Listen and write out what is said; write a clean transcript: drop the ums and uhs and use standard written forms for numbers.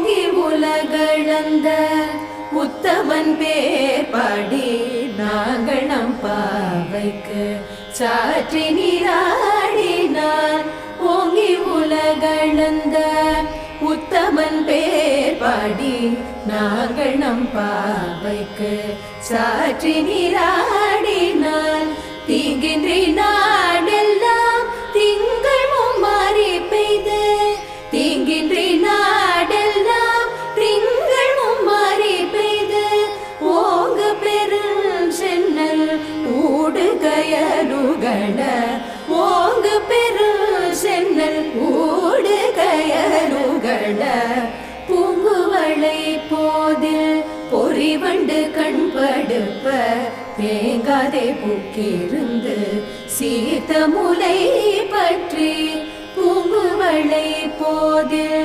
ஓங்கி உலகளந்த உத்தமன் பேர் பாடி நாங்கள் நம் பாவைக்கு சாற்றி நீராடினார். ஓங்கி உலகளந்த உத்தமன் பேர் பாடி நாங்கள் நம் பாவைக்கு சாற்றி நீராடினார். தீங்கின்றி நாடெல்லாம் திங்கள் மும்மாறி பெய்து, தீங்கின்றி நாடெல்லாம் திங்கள் மும்மாறி பெய்து, ஓங்கு பெரும் சென்னல் ஊடு கயலுகள, ஓங்கு பெரும் சென்னல் ஊடு கயலுகள, பூங்குவளை போதில் பொறிவண்டு கண்படுப்ப, தேங்காதே புக்கிருந்து சீத்த முலை பற்றி பூங்குவளை போதில்